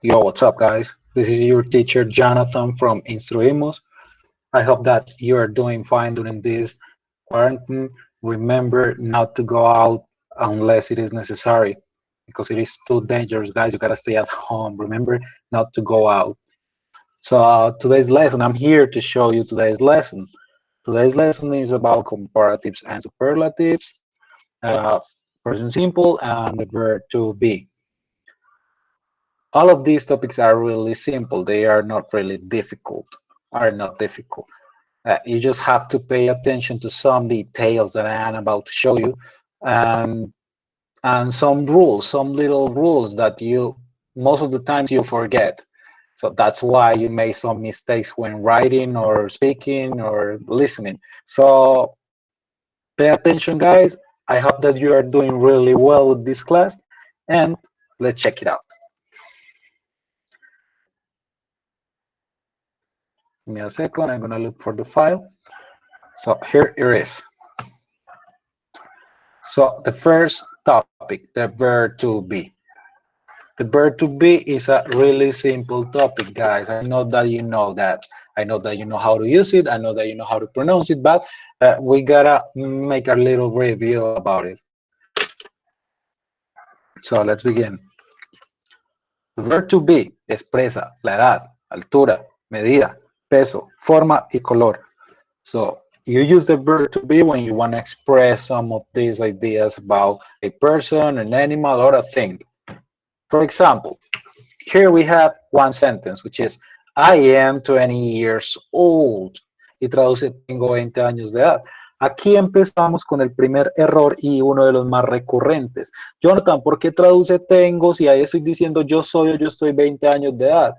Yo, what's up, guys? This is your teacher Jonathan from Instruimos. I hope that you are doing fine during this quarantine. Remember not to go out unless it is necessary because it is too dangerous, guys. You gotta stay at home. Remember not to go out. So, today's lesson, I'm here to show you today's lesson. Today's lesson is about comparatives and superlatives, uh, present simple, and the verb to be. All of these topics are really simple. They are not really difficult, are not difficult. You just have to pay attention to some details that I am about to show you, and some rules, some little rules that you most of the times you forget. So that's why you make some mistakes when writing or speaking or listening. So pay attention, guys. I hope that you are doing really well with this class, and let's check it out. Give me a second. I'm gonna look for the file. So here it is. So the first topic, the verb to be. The verb to be is a really simple topic, guys. I know that you know that. I know that you know how to use it. I know that you know how to pronounce it, but we gotta make a little review about it. So let's begin. The verb to be expresa la edad, altura, medida, peso, forma y color. So you use the verb to be when you want to express some of these ideas about a person, an animal, or a thing. For example, here we have one sentence, which is, I am 20 years old. Y traduce, tengo 20 años de edad. Aquí empezamos con el primer error y uno de los más recurrentes. Jonathan, ¿por qué traduce tengo si ahí estoy diciendo yo soy o yo estoy 20 años de edad?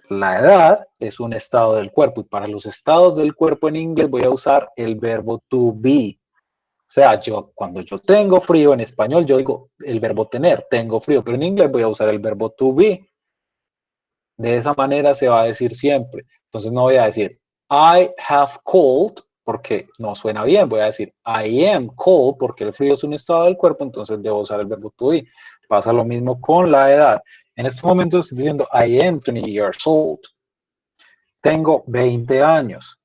La edad es un estado del cuerpo y para los estados del cuerpo en inglés voy a usar el verbo to be. O sea, cuando yo tengo frío en español, yo digo el verbo tener, tengo frío, pero en inglés voy a usar el verbo to be. De esa manera se va a decir siempre. Entonces no voy a decir I have cold porque no suena bien. Voy a decir I am cold porque el frío es un estado del cuerpo, entonces debo usar el verbo to be. Pasa lo mismo con la edad. En este momento estoy diciendo I am 20 years old. Tengo 20 años.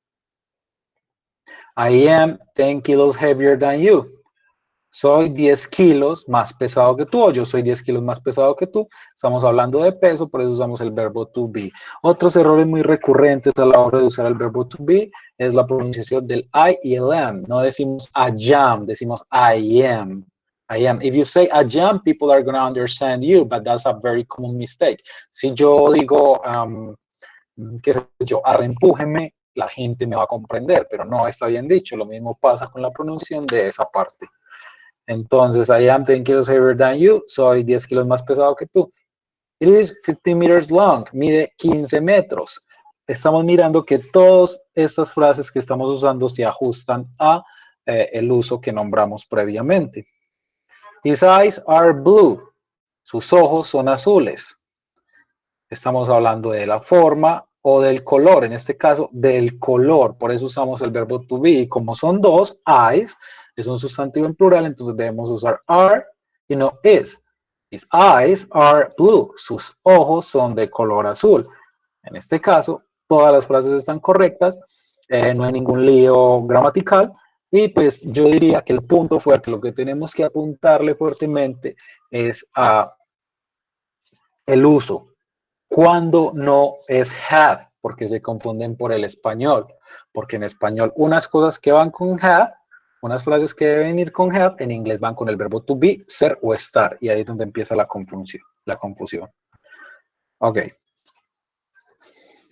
I am 10 kilos heavier than you. Soy 10 kilos más pesado que tú, o yo soy 10 kilos más pesado que tú. Estamos hablando de peso, por eso usamos el verbo to be. Otros errores muy recurrentes a la hora de usar el verbo to be es la pronunciación del I y el am. No decimos I am, decimos I am. I am. If you say I am, people are going to understand you, but that's a very common mistake. Si yo digo, qué sé yo, arrempújeme, la gente me va a comprender, pero no está bien dicho. Lo mismo pasa con la pronunciación de esa parte. Entonces, I am 10 kilos heavier than you. Soy 10 kilos más pesado que tú. It is 15 meters long. Mide 15 metros. Estamos mirando que todas estas frases que estamos usando se ajustan a el uso que nombramos previamente. His eyes are blue. Sus ojos son azules. Estamos hablando de la forma o del color. En este caso, del color. Por eso usamos el verbo to be. Y como son dos, eyes, es un sustantivo en plural, entonces debemos usar are y no is. His eyes are blue. Sus ojos son de color azul. En este caso, todas las frases están correctas. No hay ningún lío gramatical. Y pues yo diría que el punto fuerte, lo que tenemos que apuntarle fuertemente es a el uso. Cuando no es have, porque se confunden por el español. Porque en español unas cosas que van con have, unas frases que deben ir con have, en inglés van con el verbo to be, ser o estar. Y ahí es donde empieza la confusión. Ok.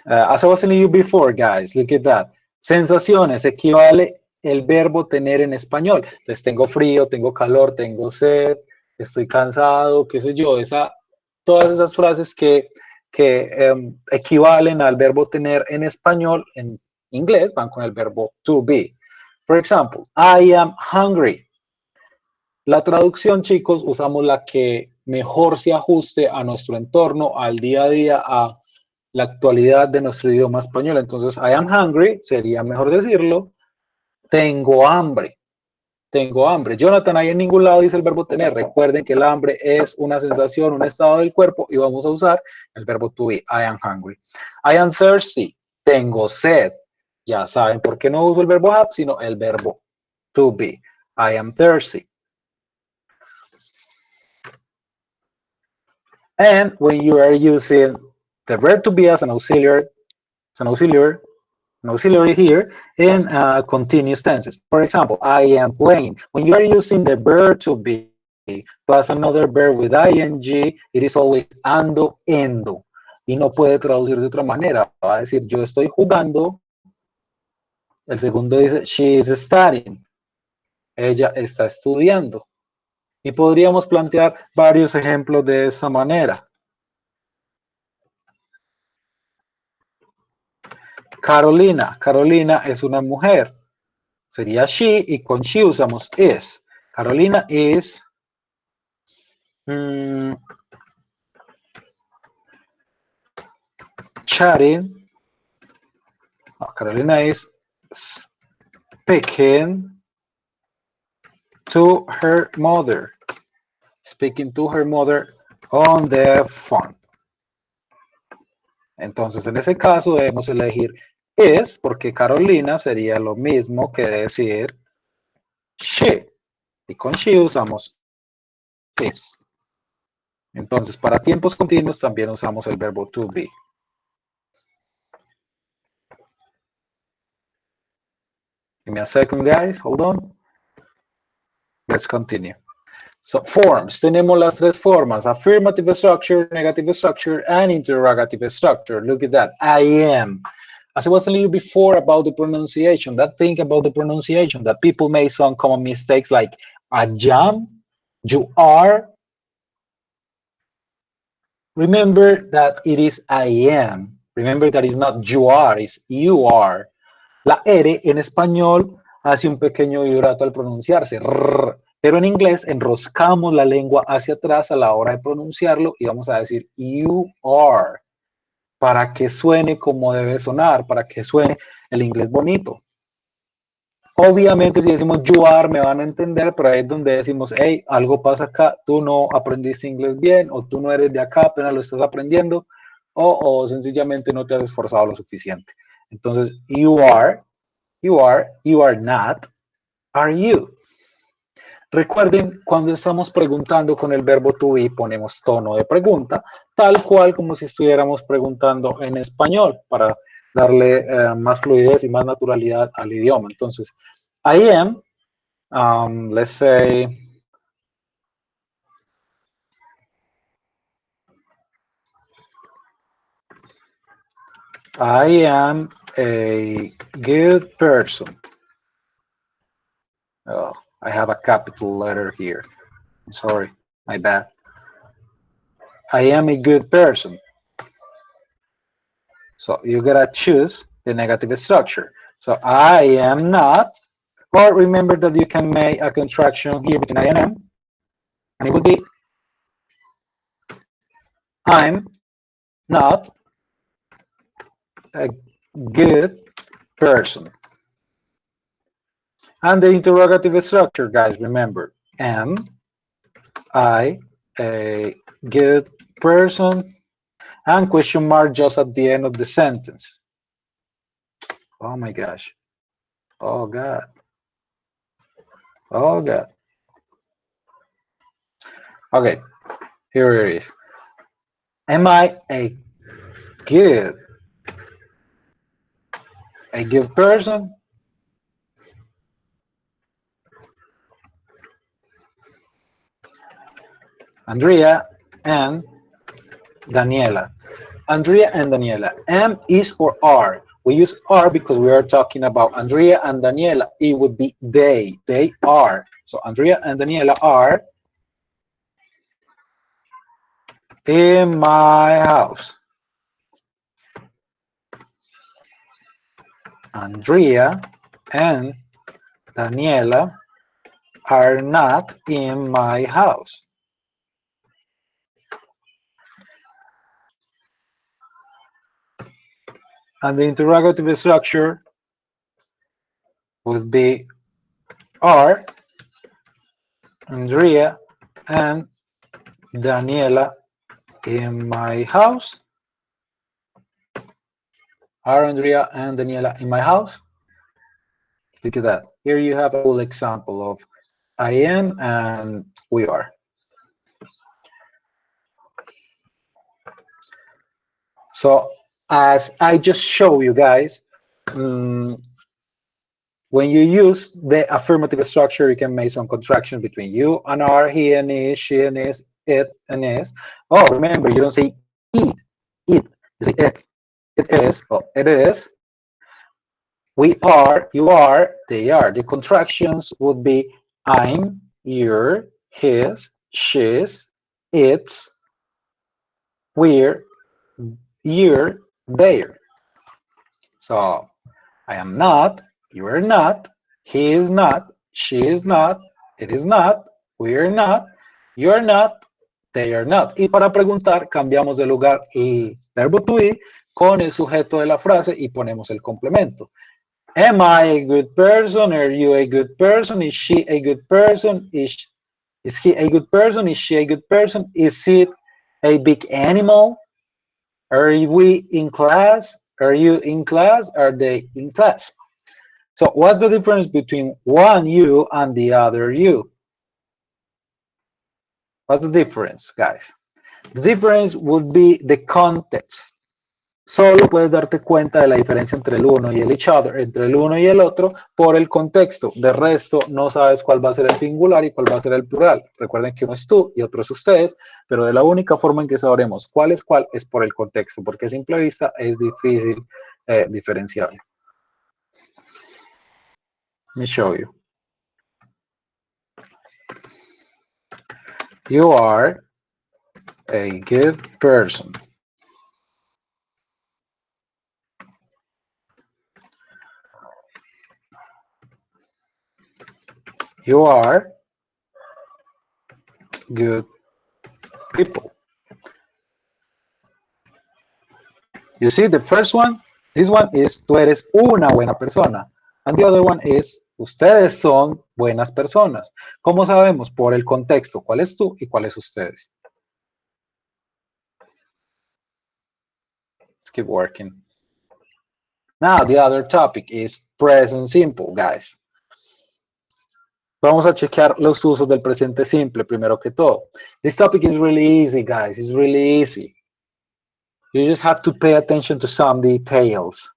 As I was telling you before, guys, look at that. Sensaciones equivale el verbo tener en español. Entonces tengo frío, tengo calor, tengo sed, estoy cansado, qué sé yo. Todas esas frases que equivalen al verbo tener en español, en inglés, van con el verbo to be. For example, I am hungry. La traducción, chicos, usamos la que mejor se ajuste a nuestro entorno, al día a día, a la actualidad de nuestro idioma español. Entonces, I am hungry, sería mejor decirlo, tengo hambre. tengo hambre. Jonathan, ahí en ningún lado dice el verbo tener. Recuerden que el hambre es una sensación, un estado del cuerpo y vamos a usar el verbo to be. I am hungry. I am thirsty. Tengo sed. Ya saben por qué no uso el verbo have, sino el verbo to be. I am thirsty. And when you are using the verb to be as an auxiliary here in continuous tenses. For example, I am playing. When you are using the verb to be plus another verb with ing, it is always ando, endo. Y no puede traducir de otra manera. Va a decir, yo estoy jugando. El segundo dice, she is studying. Ella está estudiando. Y podríamos plantear varios ejemplos de esa manera. Carolina. Carolina es una mujer. Sería she y con she usamos is. Carolina is chatting. No, Carolina is speaking to her mother. Speaking to her mother on the phone. Entonces, en ese caso debemos elegir is, porque Carolina sería lo mismo que decir she. Y con she usamos is. Entonces, para tiempos continuos también usamos el verbo to be. Give me a second, guys. Hold on. Let's continue. So, forms. Tenemos las tres formas. Affirmative structure, negative structure, and interrogative structure. Look at that. I am. As I was telling you before about the pronunciation, that thing about the pronunciation, that people make some common mistakes like I am, you are. Remember that it is I am. Remember that it's not you are, it's you are. La R en español hace un pequeño vibrato al pronunciarse, rrr, pero en inglés enroscamos la lengua hacia atrás a la hora de pronunciarlo y vamos a decir you are, para que suene como debe sonar, para que suene el inglés bonito. Obviamente si decimos you are me van a entender, pero ahí es donde decimos, hey, algo pasa acá, tú no aprendiste inglés bien, o tú no eres de acá, apenas lo estás aprendiendo, o sencillamente no te has esforzado lo suficiente. Entonces, you are not, are you. Recuerden, cuando estamos preguntando con el verbo to be, ponemos tono de pregunta, tal cual como si estuviéramos preguntando en español, para darle más fluidez y más naturalidad al idioma. Entonces, I am, let's say, I am a good person. Oh, I have a capital letter here. I'm sorry, my bad. I am a good person. So you gotta choose the negative structure. So I am not, or remember that you can make a contraction here between I and am, and it would be I'm not a good person. And the interrogative structure, guys, remember, am I a good person? And question mark just at the end of the sentence. Oh my gosh. Oh God. Oh God. Okay, here it is. Am I a good person? Andrea and Daniela. Andrea and Daniela. Am, is, or are. We use are because we are talking about Andrea and Daniela. It would be they. They are. So Andrea and Daniela are in my house. Andrea and Daniela are not in my house. And the interrogative structure would be are Andrea and Daniela in my house. Are Andrea and Daniela in my house? Look at that. Here you have a full example of I am and we are. So as I just showed you guys, when you use the affirmative structure, you can make some contraction between you and are, he and is, she and is, it and is. Oh, remember, you don't say it, you say it is, or it is. We are, you are, they are. The contractions would be I'm, you're, his, she's, it's, we're, you're, there. So I am not, you are not, he is not, she is not, it is not, we are not, you are not, they are not. Y para preguntar, cambiamos de lugar el verbo to be con el sujeto de la frase y ponemos el complemento. Am I a good person? Are you a good person? Is she a good person? Is he a good person? Is she a good person? Is it a big animal? Are we in class? Are you in class? Are they in class? So what's the difference between one you and the other you? What's the difference, guys? The difference would be the context. Solo puedes darte cuenta de la diferencia entre el uno y el each other, entre el uno y el otro, por el contexto. De resto, no sabes cuál va a ser el singular y cuál va a ser el plural. Recuerden que uno es tú y otro es ustedes, pero de la única forma en que sabremos cuál es por el contexto, porque a simple vista es difícil diferenciarlo. Let me show you. You are a good person. You are good people. You see, the first one, this one is tú eres una buena persona. And the other one is ustedes son buenas personas. ¿Cómo sabemos? Por el contexto. ¿Cuál es tú y cuál es ustedes? Let's keep working. Now, the other topic is present simple, guys. Vamos a chequear los usos del presente simple, primero que todo. This topic is really easy, guys. It's really easy. You just have to pay attention to some details.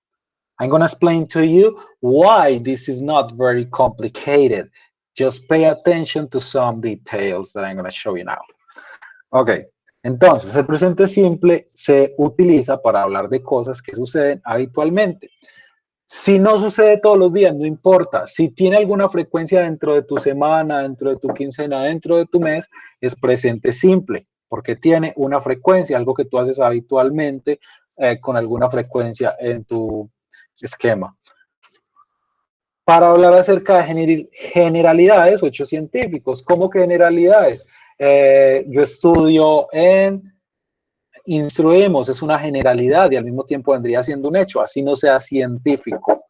I'm going to explain to you why this is not very complicated. Just pay attention to some details that I'm going to show you now. Ok, entonces el presente simple se utiliza para hablar de cosas que suceden habitualmente. Si no sucede todos los días, no importa. Si tiene alguna frecuencia dentro de tu semana, dentro de tu quincena, dentro de tu mes, es presente simple, porque tiene una frecuencia, algo que tú haces habitualmente con alguna frecuencia en tu esquema. Para hablar acerca de generalidades o hechos científicos, ¿cómo que generalidades? Yo estudio en instruimos, es una generalidad y al mismo tiempo vendría siendo un hecho, así no sea científico.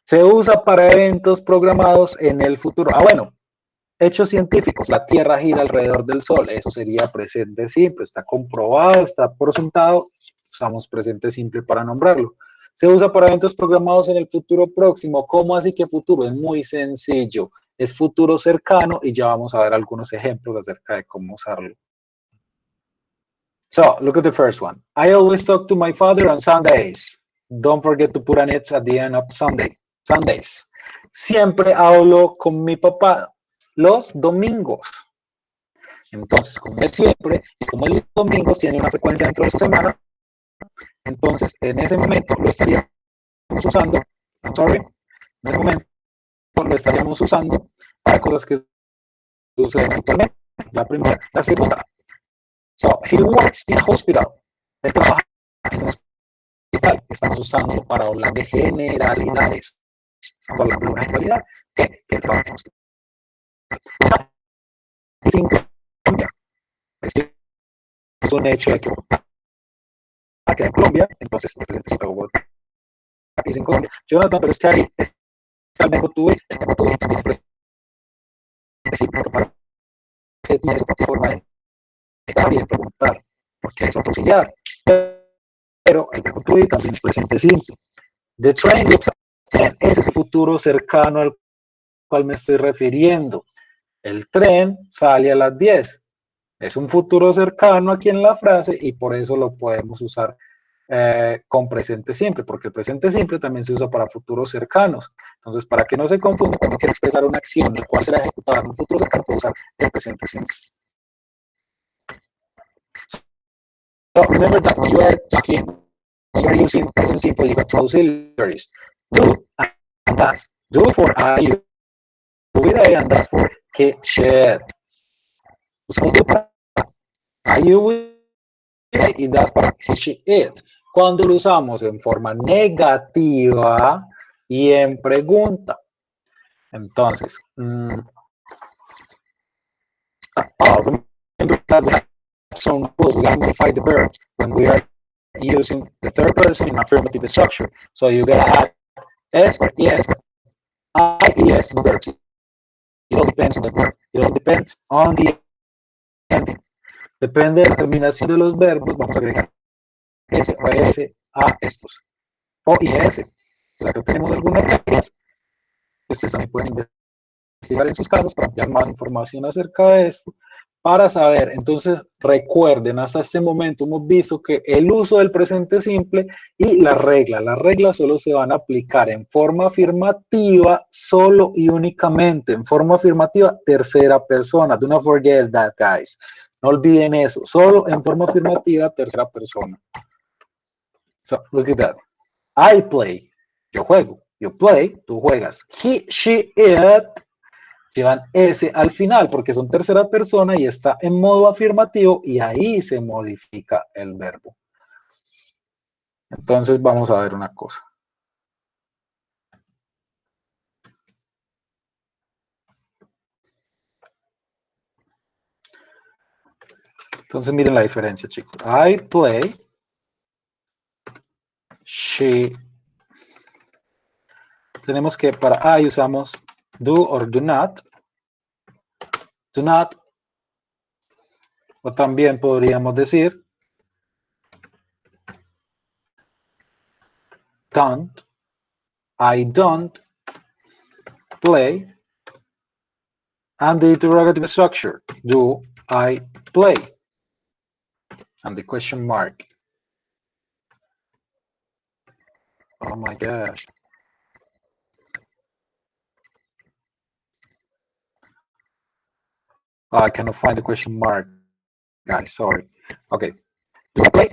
Se usa para eventos programados en el futuro. Bueno, hechos científicos, la Tierra gira alrededor del Sol, eso sería presente simple, está comprobado, está por sentado, usamos presente simple para nombrarlo. Se usa para eventos programados en el futuro próximo. ¿Cómo así que futuro? Es muy sencillo, es futuro cercano y ya vamos a ver algunos ejemplos acerca de cómo usarlo. So, look at the first one. I always talk to my father on Sundays. Don't forget to put an it at the end of Sundays. Siempre hablo con mi papá los domingos. Entonces, como es siempre, y como el domingo tiene una frecuencia dentro de su semana, entonces en ese momento lo estaríamos usando, en ese momento lo estaríamos usando para cosas que suceden actualmente. La primera, la segunda. So, he works in a hospital. Él trabaja en un hospital. Estamos usándolo para hablar de generalidades. Estamos hablando de una generalidad que trabaja en un hospital. Y sin Colombia. Es un hecho de que Bogotá queda en Colombia, entonces el presente siempre Bogotá es en Colombia. Jonathan, pero es que ahí está el verbo to be. El verbo to be también es presente decir, no, para qué tiene su propia forma de negar y de preguntar, porque es otro auxiliar. Pero el verbo to be también es presente simple. The train looks at 10. Ese es el futuro cercano al cual me estoy refiriendo. El tren sale a las 10. Es un futuro cercano aquí en la frase y por eso lo podemos usar con presente simple, porque el presente simple también se usa para futuros cercanos. Entonces, para que no se confunda, cuando quiero expresar una acción la cual será ejecutada en un futuro cercano, puedo usar el presente simple. So remember that when you are talking, when you are using present simple, you have two auxiliaries, do and does. Do for I, you with I, and does for he, she. Usamos do para I, you with I, y does para he, she, it. Cuando lo usamos en forma negativa y en pregunta. Entonces, remember that we have some rules. We gotta modify the verb when we are using the third person in affirmative structure. So you gotta add S or ES, IES verbs. It all depends on the verb. It all depends on the ending. Depende de la terminación de los verbos, vamos a agregar S o ES a estos. O IES. O sea que tenemos algunas reglas. Ustedes también pueden investigar en sus casos para ampliar más información acerca de esto. Para saber, entonces recuerden, hasta este momento hemos visto que el uso del presente simple y las reglas solo se van a aplicar en forma afirmativa solo y únicamente, en forma afirmativa tercera persona. Do not forget that, guys. No olviden eso, solo en forma afirmativa tercera persona. So, look at that. I play, yo juego. You play, tú juegas. He, she, it, llevan S al final porque son tercera persona y está en modo afirmativo y ahí se modifica el verbo. Entonces vamos a ver una cosa. Entonces miren la diferencia, chicos. I play, she. Tenemos que para I usamos do or do not. Do not. O también podríamos decir don't. I don't play. And the interrogative structure. Do I play? And the question mark. Oh my gosh. Oh, I cannot find the question mark, guys. Sorry. Okay. Do I play?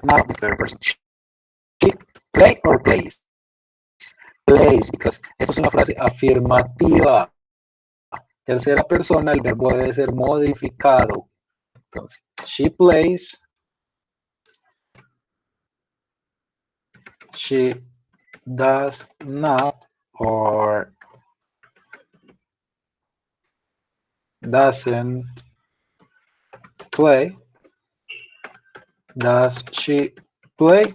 Not the third person. She play or plays? Plays, because esta es una frase afirmativa. Tercera persona, el verbo debe ser modificado. Entonces, she plays. She does not or doesn't play. Does she play?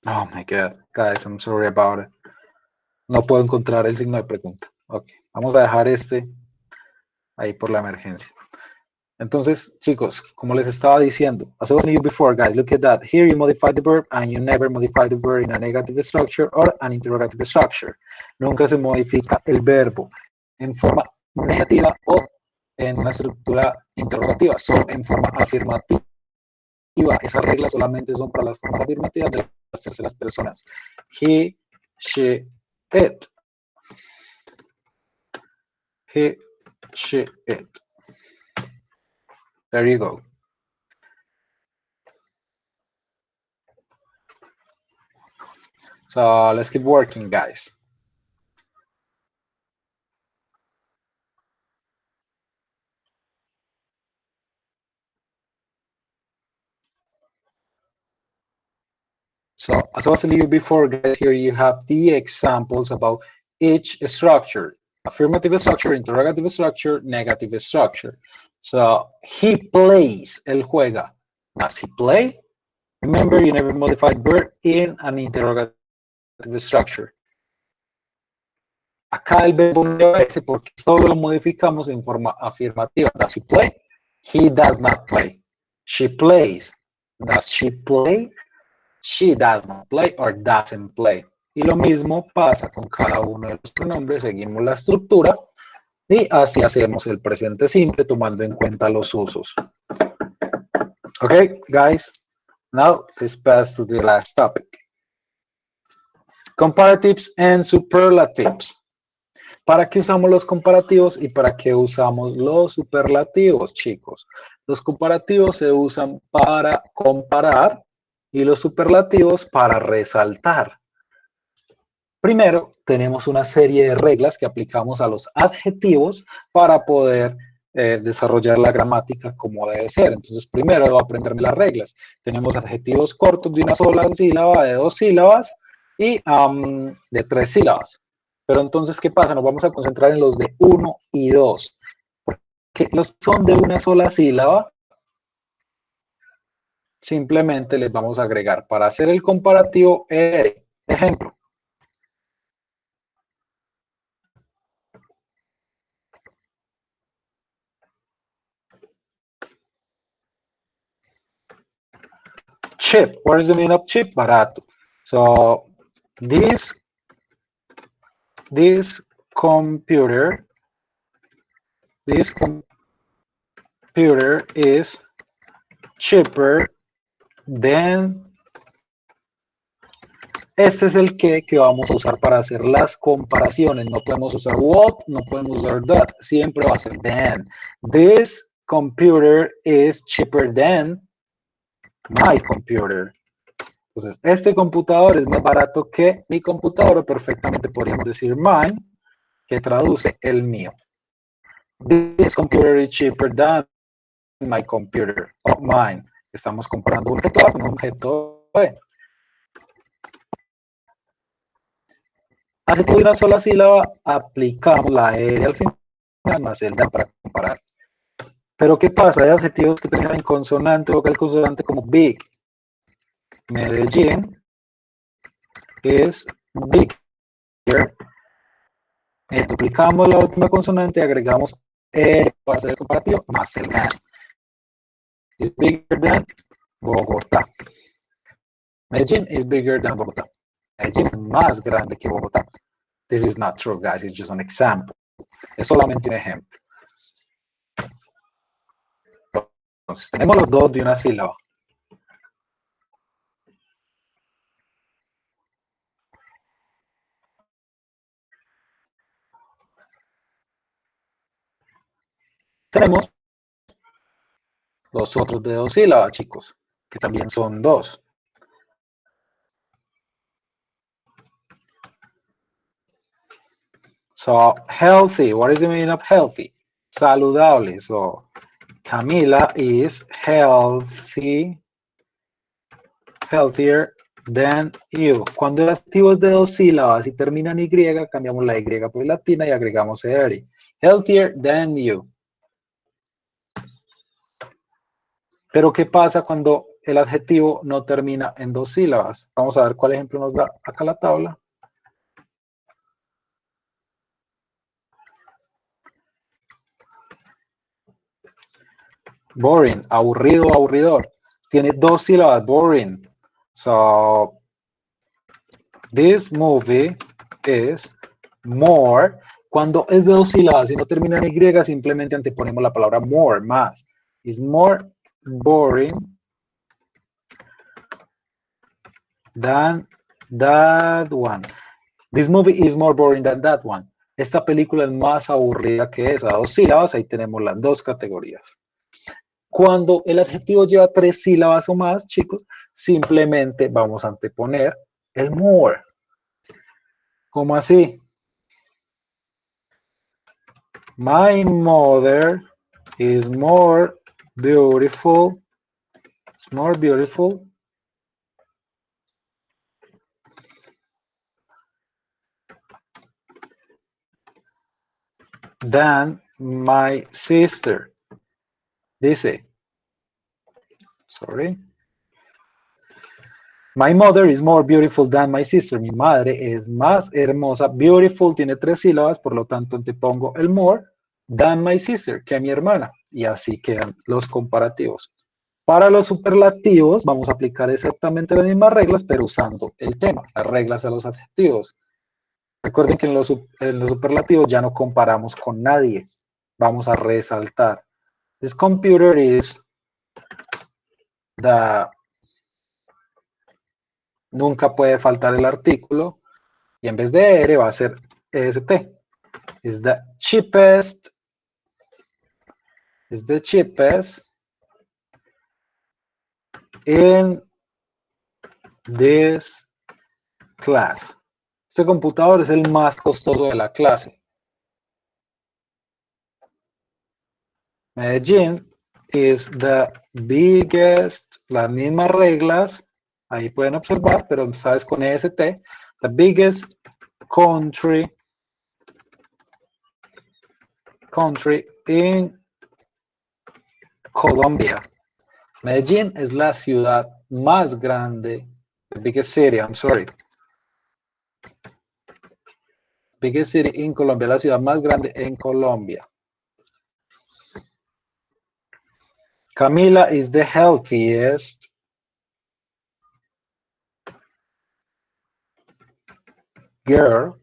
Oh my God, guys, I'm sorry about it. No puedo encontrar el signo de pregunta. Ok, vamos a dejar este ahí por la emergencia. Entonces, chicos, como les estaba diciendo, as I was telling you before, guys, look at that. Here you modify the verb and you never modify the verb in a negative structure or an interrogative structure. Nunca se modifica el verbo en forma negativa o en una estructura interrogativa, solo en forma afirmativa. Esas reglas solamente son para las formas afirmativas de las terceras personas. He, she, it. He, she, it. There you go. So let's keep working, guys. So as I was telling you before, guys, here you have the examples about each structure. Affirmative structure, interrogative structure, negative structure. So he plays, él juega. Does he play? Remember, you never modified verb in an interrogative comparative structure. Acá el verbo no lleva ese porque solo lo modificamos en forma afirmativa. Does he play? He does not play. She plays. Does she play? She does not play or doesn't play. Y lo mismo pasa con cada uno de los pronombres. Seguimos la estructura y así hacemos el presente simple tomando en cuenta los usos. Okay, guys. Now let's pass to the last topic. Comparatives and superlatives. ¿Para qué usamos los comparativos y para qué usamos los superlativos, chicos? Los comparativos se usan para comparar y los superlativos para resaltar. Primero, tenemos una serie de reglas que aplicamos a los adjetivos para poder desarrollar la gramática como debe ser. Entonces, primero debo aprenderme las reglas. Tenemos adjetivos cortos de una sola sílaba, de 2 sílabas y de 3 sílabas. Pero entonces, ¿qué pasa? Nos vamos a concentrar en los de 1 y 2. Porque los son de una sola sílaba, simplemente les vamos a agregar para hacer el comparativo. Ejemplo. Cheap. What is the meaning of cheap? Barato. So, this computer is cheaper than. Este es el que vamos a usar para hacer las comparaciones. No podemos usar what, no podemos usar that. Siempre va a ser than. This computer is cheaper than my computer. Entonces, este computador es más barato que mi computador. Perfectamente podríamos decir mine, que traduce el mío. This computer is cheaper than my computer, o mine. Estamos comparando un objeto A con un objeto B. Adjetivo de una sola sílaba, aplicamos la R al final más el da para comparar. Pero ¿qué pasa? Hay adjetivos que terminan en consonante o vocal consonante como big. Medellín es bigger. Duplicamos la última consonante y agregamos R para hacer el comparativo más el than. Is bigger than Bogotá. Medellín is bigger than Bogotá. Medellín es más grande que Bogotá. This is not true, guys. It's just an example. Es solamente un ejemplo. Entonces, tenemos los dos de una sílaba. Tenemos los otros de 2 sílabas, chicos, que también son 2. So, healthy. What is the meaning of healthy? Saludable. So, Camila is healthier than you. Cuando el adjetivo es de 2 sílabas y termina en Y, cambiamos la Y por latina y agregamos ER. Healthier than you. Pero ¿qué pasa cuando el adjetivo no termina en 2 sílabas? Vamos a ver cuál ejemplo nos da acá la tabla. Boring, aburrido, aburridor. Tiene 2 sílabas, boring. So, this movie is more. Cuando es de 2 sílabas y no termina en Y, simplemente anteponemos la palabra more, más. Is more boring than that one. This movie is more boring than that one. Esta película es más aburrida que esa. 2 sílabas, ahí tenemos las 2 categorías. Cuando el adjetivo lleva 3 sílabas o más, chicos, simplemente vamos a anteponer el more. ¿Cómo así? My mother is more beautiful. It's more beautiful than my sister. Dice, sorry. My mother is more beautiful than my sister. Mi madre es más hermosa. Beautiful tiene 3 sílabas, por lo tanto te pongo el more than my sister, que mi hermana. Y así quedan los comparativos. Para los superlativos vamos a aplicar exactamente las mismas reglas, pero usando el tema, las reglas a los adjetivos. Recuerden que en los superlativos ya no comparamos con nadie. Vamos a resaltar. This computer is the... Nunca puede faltar el artículo. Y en vez de ER va a ser EST. Is the cheapest. Is the cheapest in this class. Este computador es el más costoso de la clase. Medellín is the biggest. Las mismas reglas. Ahí pueden observar, pero sabes con EST. The biggest country in Colombia. Medellín es la ciudad más grande. The biggest city, I'm sorry. Biggest city in Colombia, la ciudad más grande en Colombia. Camila is the healthiest. Girl,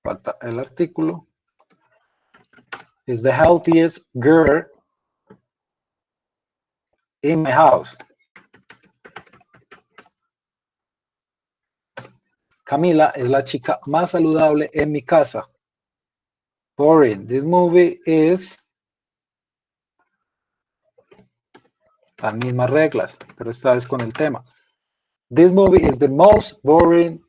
falta el artículo. Is the healthiest girl in my house. Camila es la chica más saludable en mi casa. Boring. This movie is... Las mismas reglas, pero esta vez con el tema. This movie is the most boring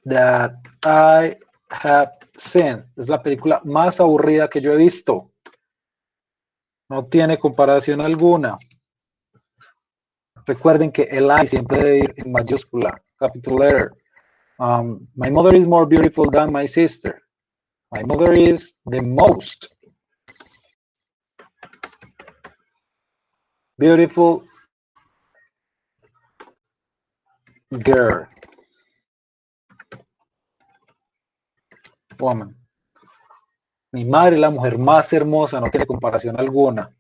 that I have seen. Es la película más aburrida que yo he visto. No tiene comparación alguna. Recuerden que el I siempre debe ir en mayúscula, capital letter. My mother is more beautiful than my sister. My mother is the most beautiful girl. Woman. Mi madre es la mujer más hermosa, no tiene comparación alguna.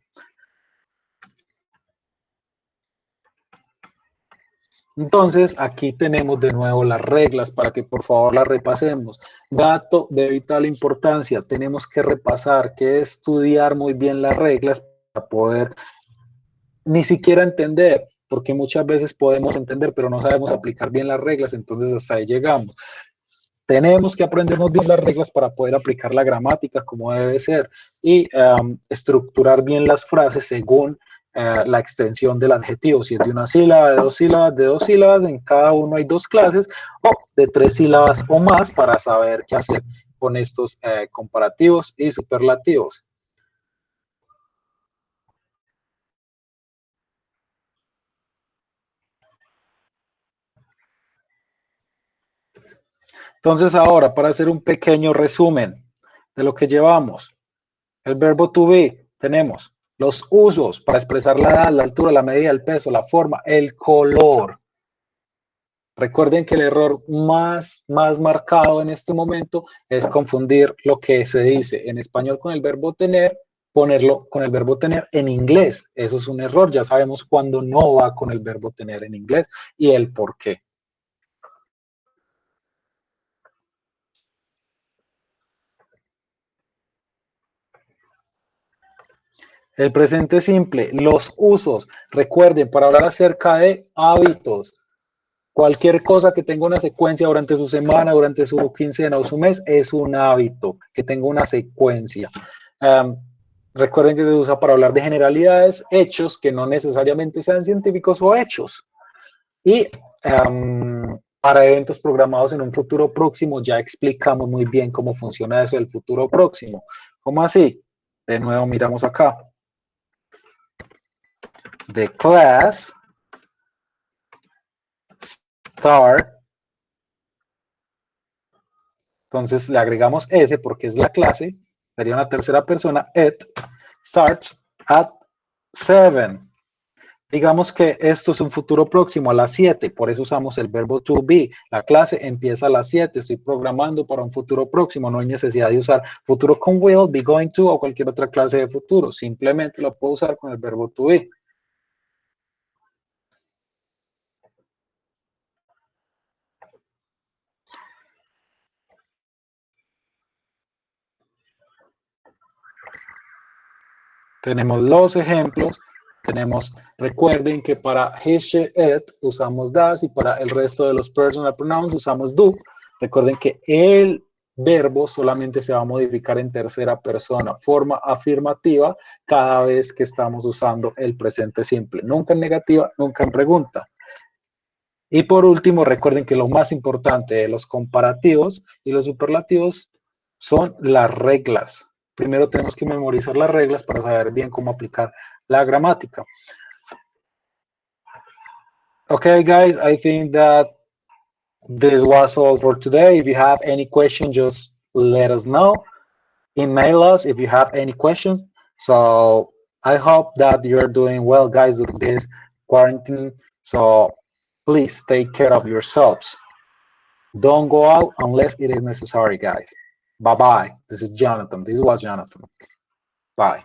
Entonces, aquí tenemos de nuevo las reglas para que por favor las repasemos. Dato de vital importancia, tenemos que repasar, que estudiar muy bien las reglas para poder ni siquiera entender, porque muchas veces podemos entender, pero no sabemos aplicar bien las reglas, entonces hasta ahí llegamos. Tenemos que aprendernos bien las reglas para poder aplicar la gramática como debe ser y estructurar bien las frases según la extensión del adjetivo, si es de una sílaba, de dos sílabas, en cada uno hay 2 clases, o de 3 sílabas o más para saber qué hacer con estos comparativos y superlativos. Entonces ahora, para hacer un pequeño resumen de lo que llevamos, el verbo to be, tenemos los usos para expresar la edad, la altura, la medida, el peso, la forma, el color. Recuerden que el error más marcado en este momento es confundir lo que se dice en español con el verbo tener, ponerlo con el verbo tener en inglés. Eso es un error, ya sabemos cuándo no va con el verbo tener en inglés y el por qué. El presente simple, los usos. Recuerden, para hablar acerca de hábitos, cualquier cosa que tenga una secuencia durante su semana, durante su quincena o su mes, es un hábito, que tenga una secuencia. Recuerden que se usa para hablar de generalidades, hechos que no necesariamente sean científicos o hechos. Y para eventos programados en un futuro próximo, ya explicamos muy bien cómo funciona eso del futuro próximo. ¿Cómo así? De nuevo miramos acá. The class start. Entonces le agregamos S porque es la clase. Sería una tercera persona. It starts at 7. Digamos que esto es un futuro próximo a las 7, por eso usamos el verbo to be. La clase empieza a las 7, estoy programando para un futuro próximo, no hay necesidad de usar futuro con will, be going to o cualquier otra clase de futuro, simplemente lo puedo usar con el verbo to be. Tenemos los ejemplos, recuerden que para he, she, it usamos das y para el resto de los personal pronouns usamos do. Recuerden que el verbo solamente se va a modificar en tercera persona, forma afirmativa, cada vez que estamos usando el presente simple. Nunca en negativa, nunca en pregunta. Y por último, recuerden que lo más importante de los comparativos y los superlativos son las reglas. Primero tenemos que memorizar las reglas para saber bien cómo aplicar la gramática. Okay, guys, I think that this was all for today. If you have any questions, just let us know. Email us if you have any questions. So I hope that you're doing well, guys, during this quarantine. So please take care of yourselves. Don't go out unless it is necessary, guys. Bye-bye. This is Jonathan. This was Jonathan. Bye.